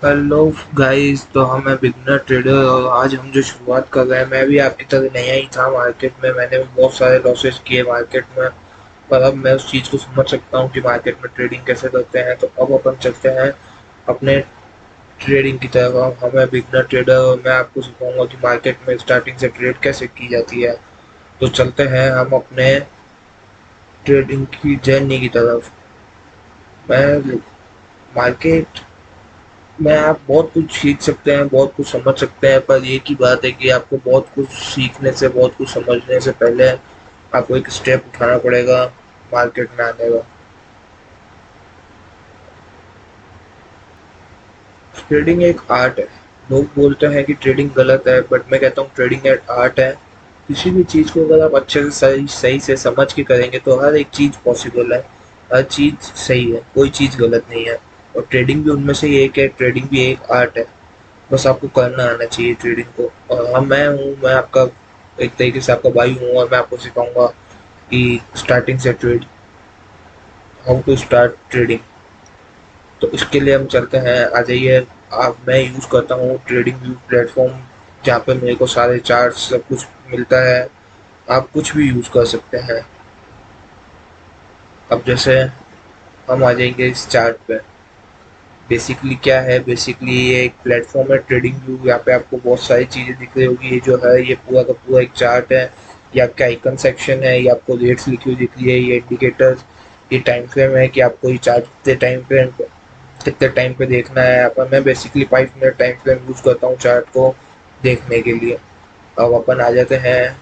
Hello guys. तो हम है बिगनर ट्रेडर और आज हम जो शुरुआत कर रहे हैं, मैं भी आपकी तरह नया ही था मार्केट में। मैंने भी बहुत सारे लॉसेस किए मार्केट में, पर अब मैं उस चीज़ को समझ सकता हूँ कि मार्केट में ट्रेडिंग कैसे करते हैं। तो अब अपन चलते हैं अपने ट्रेडिंग की तरफ। हम है बिगनर ट्रेडर और मैं आपको सिखाऊंगा कि मार्केट में स्टार्टिंग से ट्रेड कैसे की जाती है। तो चलते हैं हम अपने ट्रेडिंग की जर्नी की तरफ। मैं मार्केट में आप बहुत कुछ सीख सकते हैं, बहुत कुछ समझ सकते हैं, पर एक ही बात है कि आपको बहुत कुछ सीखने से, बहुत कुछ समझने से पहले आपको एक स्टेप उठाना पड़ेगा मार्केट में आने का। ट्रेडिंग एक आर्ट है। लोग बोलते हैं कि ट्रेडिंग गलत है, बट मैं कहता हूँ ट्रेडिंग एक आर्ट है। किसी भी चीज़ को अगर आप अच्छे से सही सही से समझ के करेंगे तो हर एक चीज़ पॉसिबल है। हर चीज़ सही है, कोई चीज़ गलत नहीं है। और ट्रेडिंग भी उनमें से एक है। ट्रेडिंग भी एक आर्ट है। बस आपको करना आना चाहिए ट्रेडिंग को। और हाँ, मैं आपका एक तरीके से आपका भाई हूँ और मैं आपको सिखाऊंगा कि स्टार्टिंग से trade, how to start trading. तो इसके लिए हम चलते हैं, आ जाइए। आप मैं यूज़ करता हूँ ट्रेडिंग व्यू प्लेटफॉर्म, जहाँ पे मेरे को सारे चार्ट्स सब कुछ मिलता है। आप कुछ भी यूज़ कर सकते हैं। अब जैसे हम आ जाएंगे इस चार्ट पे। बेसिकली क्या है, बेसिकली ये एक प्लेटफॉर्म है ट्रेडिंग व्यू। यहाँ पे आपको बहुत सारी चीज़ें दिख रही होगी। ये जो है ये पूरा का पूरा एक चार्ट है। ये आपका आइकन सेक्शन है। ये आपको रेट्स लिखी हुई दिख रही है, ये इंडिकेटर्स, ये टाइम फ्रेम है कि आपको ये चार्ट कितने टाइम पे देखना है। अपन मैं basically 5 minute time frame use करता हूँ चार्ट को देखने के लिए। अब अपन आ जाते हैं,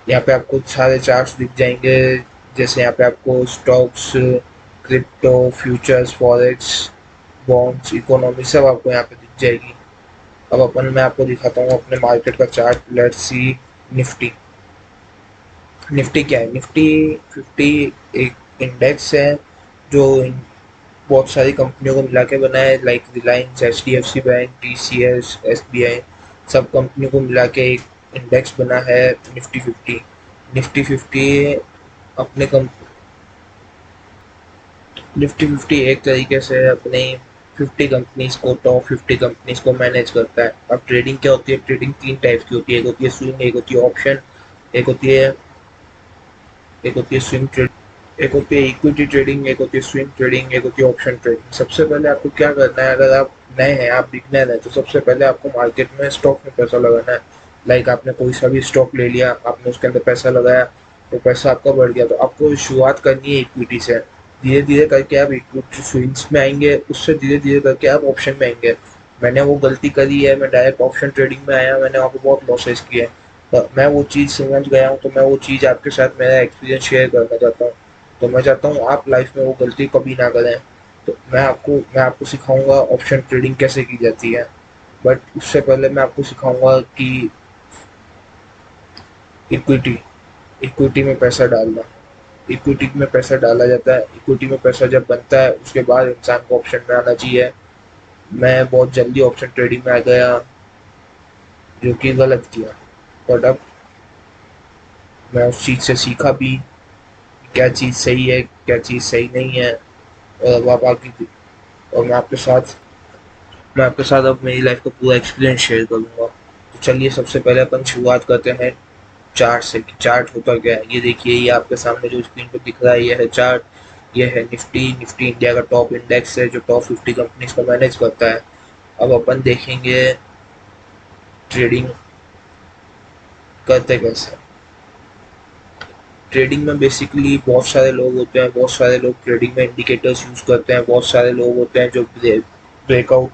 यहाँ पे आपको सारे चार्ट्स दिख जाएंगे। जैसे यहाँ पे आपको stocks, crypto, futures, forex, bonds, economy सब आपको यहाँ पे दिख जाएगी। अब अपन मैं आपको दिखाता हूँ अपने मार्केट का chart. Let's see Nifty. Nifty क्या है? निफ्टी 50 एक इंडेक्स है जो बहुत सारी कंपनियों को मिला के बना है, like Reliance, H D F C bank, T C S, S B I, सब कंपनियों को मिला के एक इंडेक्स बना है निफ्टी 50। निफ्टी 50 अपने कम निफ्टी 50 एक तरीके से अपनी 50 कंपनीज को, टॉप 50 कंपनीज को मैनेज करता है। अब ट्रेडिंग क्या होती है? ट्रेडिंग तीन टाइप्स की होती है। एक होती है स्विंग, एक होती है ऑप्शन, एक होती है एक होती है स्विंग ट्रेड, एक होती है इक्विटी ट्रेडिंग, एक होती है स्विंग ट्रेडिंग, एक होती है ऑप्शन ट्रेडिंग। सबसे पहले आपको क्या करना है, अगर आप नए हैं, आप बिगनर हैं, तो सबसे पहले आपको मार्केट में स्टॉक में पैसा लगाना है। लाइक आपने कोई सा भी स्टॉक ले लिया, आपने उसके अंदर पैसा लगाया, तो पैसा आपका बढ़ गया, तो आपको शुरुआत करनी है इक्विटी से। धीरे धीरे करके आप इक्विटी स्विंग्स में आएंगे, उससे धीरे धीरे करके आप ऑप्शन में आएंगे। मैंने वो गलती करी है, मैं डायरेक्ट ऑप्शन ट्रेडिंग में आया, मैंने वहाँ पे बहुत लॉसेस किए। मैं वो चीज़ समझ गया हूँ, तो मैं वो चीज़ आपके साथ मेरा एक्सपीरियंस शेयर करना चाहता हूँ। तो मैं चाहता हूँ आप लाइफ में वो गलती कभी ना करें। तो मैं आपको सिखाऊंगा ऑप्शन ट्रेडिंग कैसे की जाती है। बट उससे पहले मैं आपको सिखाऊंगा कि इक्विटी इक्विटी में पैसा डालना। इक्विटी में पैसा डाला जाता है। इक्विटी में पैसा जब बनता है, उसके बाद इंसान को ऑप्शन में आना चाहिए। मैं बहुत जल्दी ऑप्शन ट्रेडिंग में आ गया, जो कि गलत किया। बट अब मैं उस चीज़ से सीखा भी, क्या चीज़ सही है, क्या चीज़ सही नहीं है। और अब आप आगे, और मैं आपके साथ अब मेरी लाइफ का पूरा एक्सपीरियंस शेयर करूँगा। तो चलिए, सबसे पहले अपन शुरुआत करते हैं चार्ट से कि चार्ट होता क्या है। ये देखिए, ये आपके सामने जो स्क्रीन पर दिख रहा है, ये है चार्ट। ये है निफ्टी। निफ्टी इंडिया का टॉप इंडेक्स है जो टॉप 50 कंपनीज को मैनेज करता है। अब अपन देखेंगे ट्रेडिंग करते कैसे। ट्रेडिंग में बेसिकली बहुत सारे लोग होते हैं। बहुत सारे लोग ट्रेडिंग में इंडिकेटर्स यूज़ करते हैं। बहुत सारे लोग होते हैं जो breakout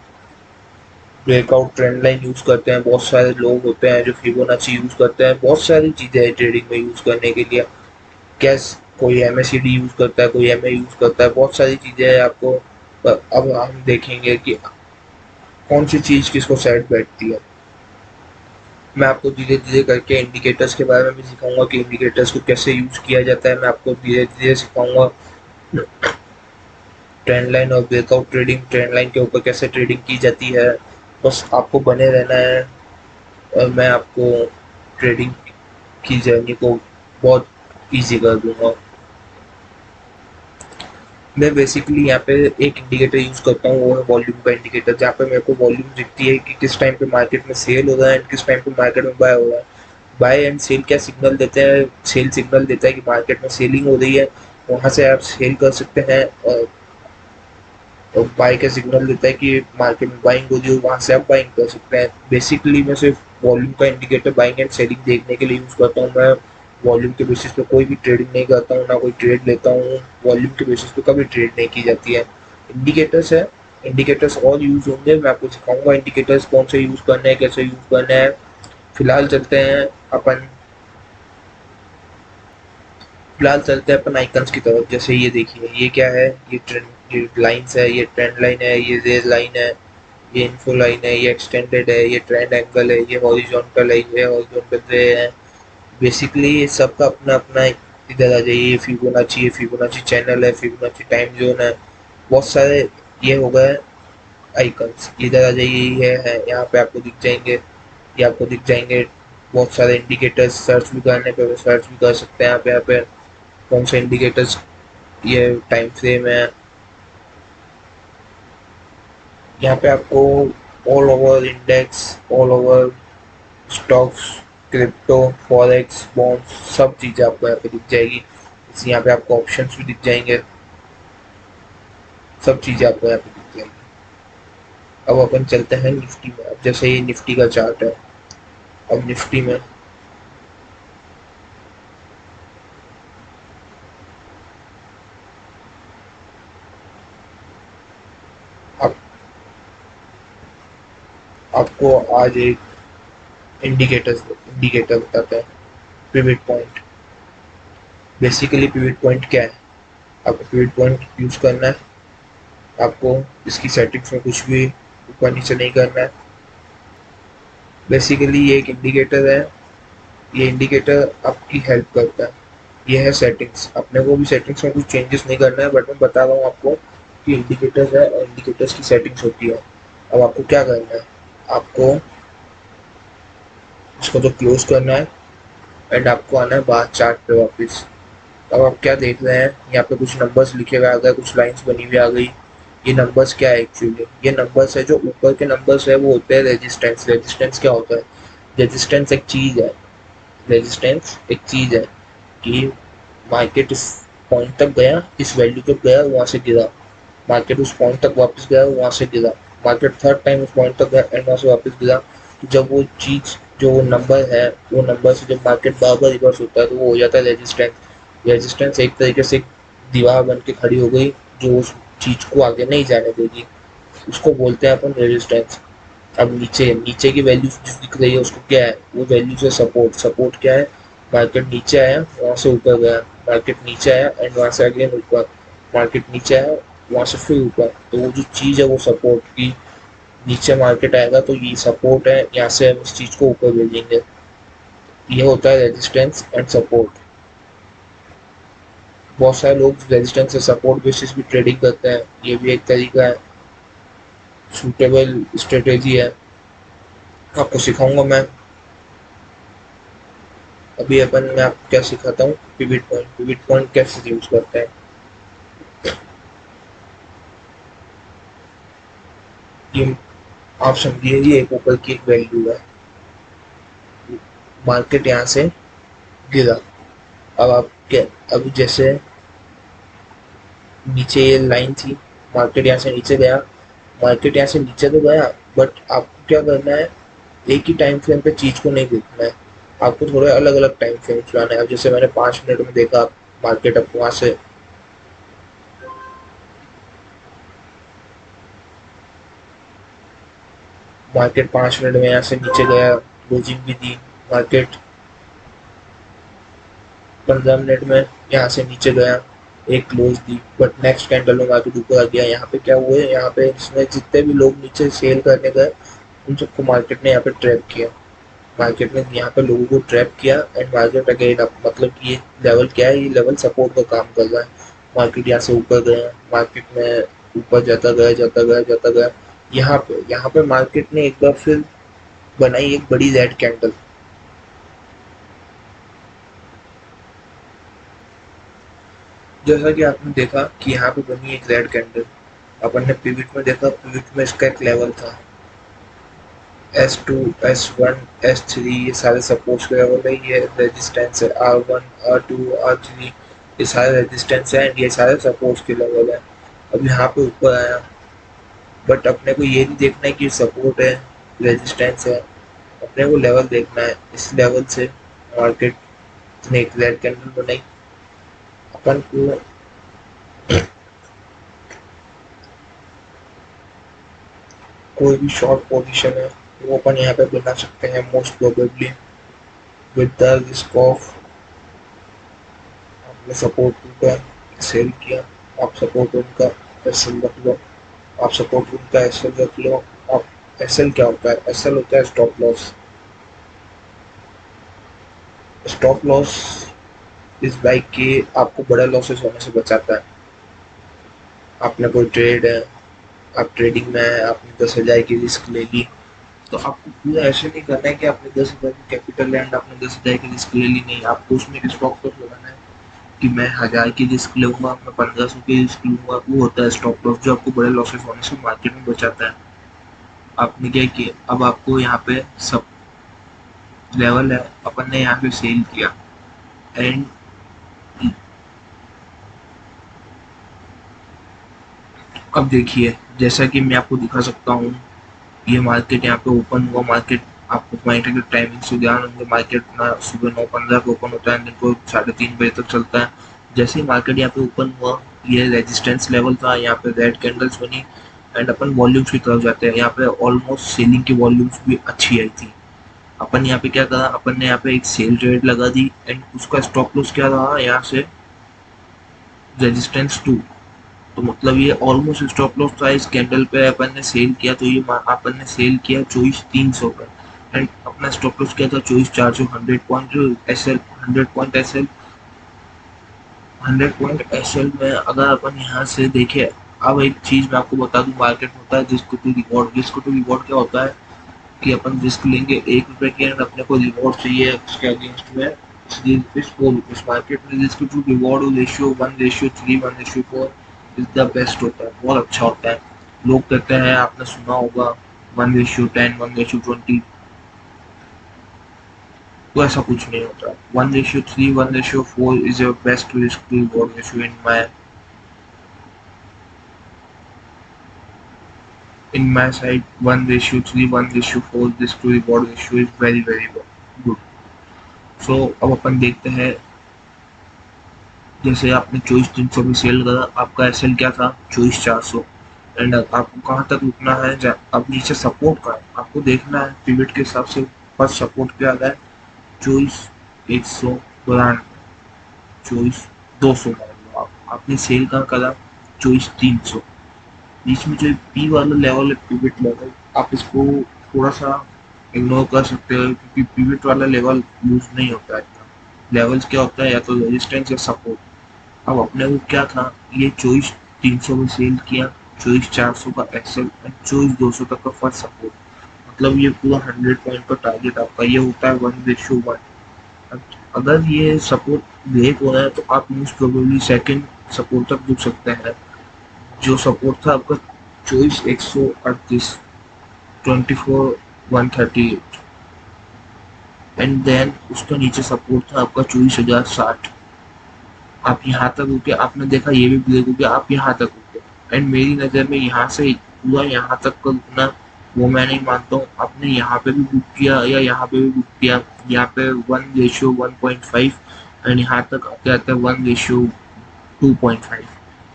breakout trend line use करते हैं। बहुत सारे लोग होते हैं जो फिबोनाची यूज़ करते हैं। बहुत सारी चीज़ें हैं ट्रेडिंग में यूज़ करने के लिए। कैस कोई M A C D use करता है, कोई एम ए यूज़ करता है, बहुत सारी चीज़ें हैं आपको। पर अब हम देखेंगे कि कौन सी चीज़ किसको सेट बैठती है। मैं आपको धीरे धीरे करके इंडिकेटर्स के बारे में भी सिखाऊंगा कि इंडिकेटर्स को कैसे यूज़ किया जाता है। मैं आपको धीरे धीरे सिखाऊंगा ट्रेंड लाइन और ब्रेकआउट ट्रेडिंग, ट्रेंड लाइन के ऊपर कैसे ट्रेडिंग की जाती है। बस आपको बने रहना है और मैं आपको ट्रेडिंग की जर्नी को बहुत इजी कर दूंगा। मैं बेसिकली यहाँ पे एक इंडिकेटर यूज करता हूँ, वो है वॉल्यूम का इंडिकेटर, जहाँ पे मेरे को वॉल्यूम दिखती है कि किस टाइम पे मार्केट में सेल हो रहा है एंड किस टाइम पे मार्केट में बाय हो रहा है। बाय एंड सेल क्या सिग्नल देते हैं? सेल सिग्नल देता है कि मार्केट में सेलिंग हो रही है, वहां से आप सेल कर सकते हैं, और बाय का सिग्नल देता है कि मार्केट में बाइंग हो रही है, वहां से आप बाइंग कर सकते हैं। बेसिकली मैं सिर्फ वॉल्यूम का इंडिकेटर बाइंग एंड सेलिंग देखने के लिए यूज करता हूँ। मैं वॉल्यूम के बेसिस पे कोई भी ट्रेडिंग नहीं करता हूँ, ना कोई ट्रेड लेता हूँ। वॉल्यूम के बेसिस पे कभी ट्रेड नहीं की जाती है। इंडिकेटर्स है, इंडिकेटर्स और यूज होंगे, मैं आपको सिखाऊंगा इंडिकेटर्स कौन से यूज करना है, कैसे यूज करना है। फिलहाल चलते हैं अपन फिलहाल चलते हैं अपन आइकन्स की तरफ। जैसे ये देखिए, ये क्या है? ये ट्रेंड, ये लाइंस है, ये ट्रेंड लाइन है, ये रेज लाइन है, ये इन्फो लाइन है, ये एक्सटेंडेड है, ये ट्रेंड एंगल है, ये हॉरिजॉन्टल है, ये हॉरिजॉन्टल रे है। बेसिकली ये सबका अपना अपना, इधर आ जाइए, ये फिबोनाची चैनल है, फिबोनाची टाइम जोन है, बहुत सारे ये हो गए आइकन्स। इधर आ जाइए, ये है, यहाँ पे आपको दिख जाएंगे, ये आपको दिख जाएंगे बहुत सारे इंडिकेटर्स। सर्च भी करने पे सर्च भी कर सकते हैं यहाँ पे कौन से इंडिकेटर्स, ये टाइम फ्रेम है। यहाँ पे आपको all over index, all over stocks, crypto, forex, bonds, सब चीज़ें आपको यहाँ पे दिख जाएगी। इसी यहाँ पे आपको ऑप्शंस भी दिख जाएंगे, सब चीज़ें आपको यहाँ पे दिख जाएंगी। अब अपन चलते हैं निफ्टी में। अब जैसे ये निफ्टी का चार्ट है, अब निफ्टी में आप, आपको आज एक इंडिकेटर बताता है, pivot point. Basically pivot point क्या है? आपको पिवट पॉइंट यूज करना है, आपको इसकी सेटिंग्स में कुछ भी ऊपर नीचे नहीं करना है। बेसिकली ये एक इंडिकेटर है, ये इंडिकेटर आपकी हेल्प करता है। ये है सेटिंग्स, अपने को भी सेटिंग्स में कुछ चेंजेस नहीं करना है, बट मैं बता रहा हूँ आपको कि इंडिकेटर्स है और इंडिकेटर्स की सेटिंग्स होती है। अब आपको क्या करना है? आपको इसको तो क्लोज करना है एंड आपको आना है बाहर चार्ट पे वापस। अब आप क्या देख रहे हैं? यहाँ पे कुछ नंबर्स लिखे हुए आ गए, कुछ लाइंस बनी हुई आ गई। ये नंबर्स क्या है एक्चुअली? ये नंबर्स है, जो ऊपर के नंबर्स है वो होते हैं रेजिस्टेंस। रेजिस्टेंस क्या होता है? रेजिस्टेंस एक चीज है, रेजिस्टेंस एक चीज है कि मार्केट इस पॉइंट तक गया, इस वैल्यू तक गया, वहां से गिरा, मार्केट उस पॉइंट तक वापस गया, वहां से गिरा, मार्केट थर्ड टाइम उस पॉइंट तक गया एंड वहां से वापस गिरा। तो जब वो चीज, जो नंबर है, वो नंबर से जब मार्केट बार बार रिवर्स होता है तो वो हो जाता है रेजिस्टेंस। रेजिस्टेंस एक तरीके से एक दीवार बन के खड़ी हो गई, जो उस चीज को आगे नहीं जाने देगी, उसको बोलते हैं अपन रेजिस्टेंस। अब नीचे नीचे की वैल्यू जो दिख रही है उसको क्या है? वो वैल्यू है सपोर्ट। सपोर्ट क्या है? मार्केट नीचे आया, वहां से ऊपर गया, मार्केट नीचे आया एंड वहां से अगेन ऊपर, मार्केट नीचे आया, वहां से फिर ऊपर। तो वो जो चीज है वो सपोर्ट की, नीचे मार्केट आएगा तो ये सपोर्ट है, यहाँ से हम इस चीज को ऊपर भेजेंगे। ये होता है रेजिस्टेंस एंड सपोर्ट। बहुत सारे लोग रेजिस्टेंस से सपोर्ट बेसिस भी ट्रेडिंग करते हैं, ये भी एक तरीका है, सूटेबल स्ट्रेटेजी है, आपको सिखाऊंगा मैं। अभी अपन मैं आपको क्या सिखाता हूँ, पिवट पॉइंट। पिवट पॉइंट कैसे यूज करते हैं, ये आप समझिए, ये एक ऊपर की एक वैल्यू है, मार्केट यहाँ से गिरा। अब आप क्या, अब जैसे नीचे ये लाइन थी, मार्केट यहाँ से नीचे गया, मार्केट यहाँ से नीचे तो गया, बट आपको क्या करना है? एक ही टाइम फ्रेम पे चीज को नहीं देखना है, आपको थोड़े अलग अलग टाइम फ्रेम चलाना है। अब जैसे मैंने 5 मिनट में देखा मार्केट, अब वहां से मार्केट 5 मिनट में यहाँ से नीचे गया, क्लोजिंग भी दी, मार्केट 15 मिनट में यहाँ से नीचे गया, एक close the, but next candle में मार्केट ऊपर आ गया। यहाँ पे क्या हुआ है? यहाँ पे इसमें जितने भी लोग नीचे सेल करने गए, उन सबको मार्केट ने यहाँ पे ट्रैप किया। मार्केट ने यहाँ पे लोगों को ट्रैप किया एंड मार्केट अगेन अप, मतलब कि ये लेवल क्या है? ये लेवल सपोर्ट का काम कर रहा है। मार्केट यहाँ से ऊपर गया, मार्केट में ऊपर जाता गया, जाता गया, जाता गया। यहाँ पे मार्केट ने एक बार फिर बनाई एक बड़ी रेड कैंडल। जैसा कि आपने देखा कि यहाँ पे बनी एक रेड कैंडल, अपन ने पिविट में देखा, पिविट में इसका एक लेवल था S2, S1, S3, ये सारे सपोर्ट्स के लेवल है, ये रेजिस्टेंस है R1, R2, R3, ये सारे रेजिस्टेंस है एंड ये सारे सपोर्ट्स के लेवल है। अब यहाँ पे ऊपर आया, बट अपने को ये नहीं देखना है कि सपोर्ट है रेजिस्टेंस है, अपने को लेवल देखना है। इस लेवल से मार्केट ने एक रेड कैंडल बनाई, अपन को कोई भी शॉर्ट पोजीशन है वो अपन यहाँ पे बना सकते हैं most probably with the risk of, आपने सपोर्ट उनका सेल किया, आप सपोर्ट उनका एसएल रख लो, आप सपोर्ट उनका एसएल रख लो। आप एसएल क्या होता है? एसएल होता है स्टॉप लॉस। स्टॉप लॉस इस बाइक के आपको बड़ा लॉसेस होने से बचाता है। आपने कोई ट्रेड है, आप ट्रेडिंग में है, आपने 10,000 की रिस्क ले ली, तो आपको पूरा ऐसे नहीं करना है कि आपने 10,000 की कैपिटल एंड आपने 10,000 की रिस्क ले ली, नहीं, आपको उसमें एक स्टॉप लॉस लगाना है कि मैं 1,000 की रिस्क लूंगा, मैं 1,500 की रिस्क लूंगा। वो होता है स्टॉप लॉस, जो आपको बड़े लॉसेस होने से मार्केट में बचाता है। आपने क्या किया, अब आपको यहाँ पे सब लेवल है, अपन ने यहाँ पे सेल किया एंड अब देखिए, जैसा कि मैं आपको दिखा सकता हूँ, ये मार्केट यहाँ पे ओपन हुआ। मार्केट आपको मार्केट टाइमिंग से ध्यान होंगे, मार्केट ना सुबह 9:15 को ओपन होता है, दिन को 3:30 बजे तक चलता है। जैसे ही मार्केट यहाँ पे ओपन हुआ, ये रेजिस्टेंस लेवल था, यहाँ पे रेड कैंडल्स बनी एंड अपन वॉल्यूम्स की तरफ जाते हैं। यहाँ पे ऑलमोस्ट सेलिंग की वॉल्यूम्स भी अच्छी आई थी। अपन यहाँ पे क्या करा, अपन ने यहाँ पे एक सेल ट्रेड लगा दी एंड उसका स्टॉप लॉस क्या रहा, यहाँ से रेजिस्टेंस 2। तो मतलब ये ऑलमोस्ट स्टॉप लॉस था इस कैंडल पे, अपन ने सेल किया, तो ये अपन ने सेल किया 24,300 पर एंड अपना स्टॉप लॉस क्या था 24,400। 100 पॉइंट एस एल में अगर अपन यहाँ से देखें। अब एक चीज मैं आपको बता दूं, मार्केट में होता है risk to reward. Risk to reward क्या होता है कि अपन रिस्क लेंगे 1 रुपए की एंड अपने को रिवॉर्ड चाहिए उसके अगेंस्ट में इस मार्केट में risk to reward ratio 1:3, 1:4 is the best होता है, बहुत अच्छा होता है। लोग कहते हैं, आपने सुना होगा 1:10, 1:20, तो ऐसा कुछ नहीं होता। 1:3, 1:4 is your best risk to reward ratio in my side। 1:3, 1:4 this to reward ratio is very good। सो अब अपन देखते हैं, जैसे आपने 24,300 में सेल करा, आपका एसएल क्या था 24,400 एंड आपको कहाँ तक रुकना है, अब नीचे सपोर्ट का है, आपको देखना है पिवट के हिसाब से। फर्स्ट सपोर्ट क्या आ रहा है 24,192, 24,200 मान लो। आपने सेल कहाँ करा 24,300। बीच में जो पी वाला लेवल है पिवट लेवल, आप इसको थोड़ा सा इग्नोर कर सकते हो, क्योंकि पिवट वाला लेवल यूज नहीं होता है इतना। लेवल्स क्या होता है, या तो रेजिस्टेंस या सपोर्ट। अब अपने को क्या था, ये 24,300 में सेल किया, 24,400 का एक्सेल एंड 24,200 तक का फर्स्ट सपोर्ट। मतलब ये पूरा 100 पॉइंट का टारगेट आपका ये होता है 1:1। अगर ये सपोर्ट ब्रेक हो रहा है तो आप मोस्ट प्रोबेबली सेकंड सपोर्ट तक रुक सकते हैं। जो सपोर्ट था आपका 24,138, 24,138 एंड देन उसका नीचे सपोर्ट था आपका 24,060। आप यहाँ तक रुके, आपने देखा ये भी ब्रेक हो गया, आप यहाँ तक रुके एंड मेरी नज़र में यहाँ से पूरा यहाँ तक का रुकना वो मैं नहीं मानता हूँ। आपने यहाँ पे भी बुक किया या यहाँ पे भी बुक किया, यहाँ पे 1:1.5 एंड यहाँ तक आते आते 1:2.5।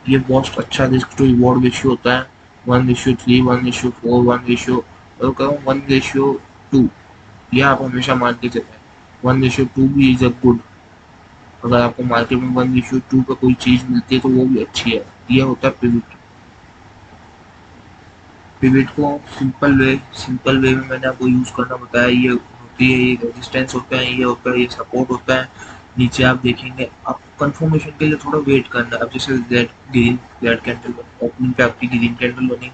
ये बहुत अच्छा रिस्क टू रिवॉर्ड रेशियो होता है। 1:3, 1:4, 1:2, ये आप हमेशा मान के चलें। 1:2 भी इज अ गुड। अगर आपको मार्केट में 1:2 का कोई चीज मिलती है तो वो भी अच्छी है। ये होता है पिविट। पिविट को सिंपल वे में मैंने आपको यूज करना बताया। ये होती है, ये रेजिस्टेंस होता है, ये होता है, ये सपोर्ट होता है। नीचे आप देखेंगे, आपको कंफर्मेशन के लिए थोड़ा वेट करना है। अब जैसे रेड कैंडल बनी, ओपनिंग पे आपकी ग्रीन कैंडल बनी,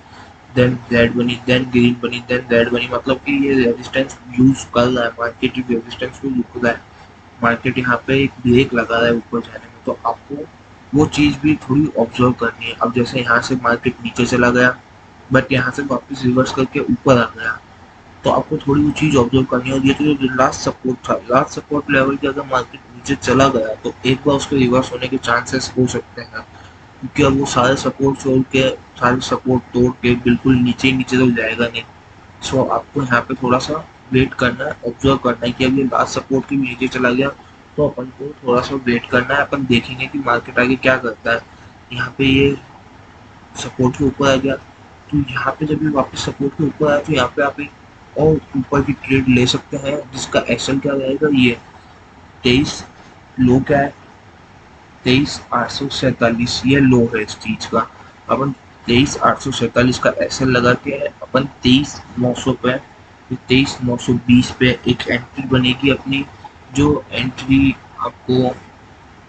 देन रेड बनी, देन ग्रीन बनी, देन रेड बनी, मतलब कि ये रेजिस्टेंस यूज कर रहा है, मार्केट रेजिस्टेंस को रुक रहा है। मार्केट यहाँ पे एक ब्रेक लगा रहा है ऊपर जाने में, तो आपको वो चीज़ भी थोड़ी ऑब्जर्व करनी है। अब जैसे यहाँ से मार्केट नीचे चला गया बट यहाँ से वापस रिवर्स करके ऊपर आ गया, तो आपको थोड़ी वो चीज़ ऑब्जर्व करनी होगी। ये तो जो लास्ट सपोर्ट था, लास्ट सपोर्ट लेवल के अगर मार्केट नीचे चला गया तो एक बार उसके रिवर्स होने के चांसेस हो सकते हैं, क्योंकि अब वो सारे सपोर्ट छोड़ के, सारे सपोर्ट तोड़ के बिल्कुल नीचे ही नीचे तो जाएगा नहीं। सो आपको यहाँ पे थोड़ा सा वेट करना है, ऑब्जर्व करना है कि अब ये लास्ट सपोर्ट के भी नीचे चला गया तो अपन को थोड़ा सा वेट करना है। अपन देखेंगे कि मार्केट आगे क्या करता है। यहाँ पे ये सपोर्ट के ऊपर आ गया, तो यहाँ पे जब ये वापस सपोर्ट के ऊपर आया तो यहाँ पे आप एक और ऊपर की ट्रेड ले सकते हैं, जिसका एक्शन क्या रहेगा, ये 23 लो क्या है, 23,847 ये लो है इस चीज का। अपन 23,847 का एक्सल लगा के अपन 23,900 पे, 23,920 पे एक एंट्री बनेगी अपनी, जो एंट्री आपको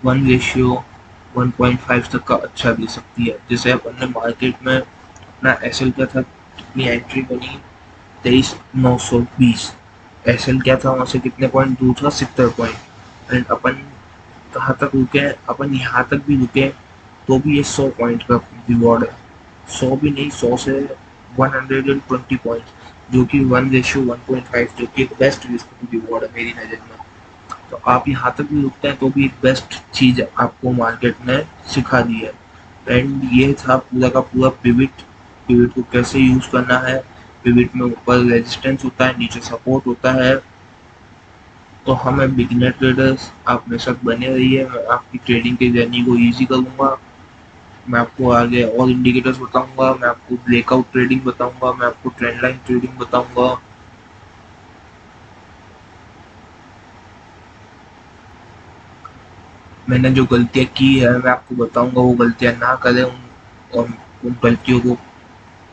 1:1.5 तक का अच्छा दे सकती है। जैसे अपन ने मार्केट में अपना एसएल क्या था, कितनी एंट्री बनी, 23,920। एसएल क्या था, वहां से कितने पॉइंट दूर था, 70 पॉइंट। एंड अपन कहाँ तक रुके, अपन यहाँ तक भी रुके तो भी ये 100 पॉइंट का रिवॉर्ड है। 100 भी नहीं, 100 से 120 पॉइंट, जो कि 1:1.5, जो कि एक बेस्ट रिवॉर्ड है मेरी नज़र में। तो आप यहाँ तक भी रुकते हैं तो भी एक बेस्ट चीज़ आपको मार्केट ने सिखा दी है। एंड ये था पूरा का पूरा पिविट, पिविट को कैसे यूज़ करना है। पिविट में ऊपर रेजिस्टेंस होता है, नीचे सपोर्ट होता है। तो हमें बिगिनर ट्रेडर्स, आप मेरे साथ बने रहिए, मैं आपकी ट्रेडिंग की जर्नी को ईजी करूँगा। मैं आपको आगे और इंडिकेटर्स बताऊंगा, मैं आपको ब्रेकआउट ट्रेडिंग बताऊंगा, मैं आपको ट्रेंड लाइन ट्रेडिंग बताऊंगा। मैंने जो गलतियाँ की है मैं आपको बताऊंगा, वो गलतियाँ ना करें। और उन गलतियों को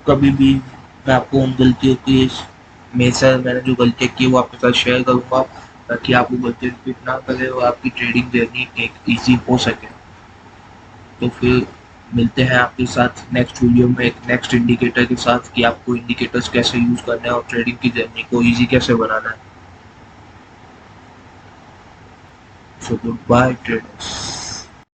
कभी भी, मैं आपको उन गलतियों की में से मैंने जो गलतियाँ की वो आपके साथ शेयर करूंगा, ताकि आप वो गलतियाँ रिपीट ना करें और आपकी ट्रेडिंग जर्नी एक ईजी हो सके। तो फिर मिलते हैं आपके साथ नेक्स्ट वीडियो में एक नेक्स्ट इंडिकेटर के साथ, कि आपको इंडिकेटर्स कैसे यूज़ करना है और ट्रेडिंग की जर्नी को ईजी कैसे बनाना है। So goodbye traders.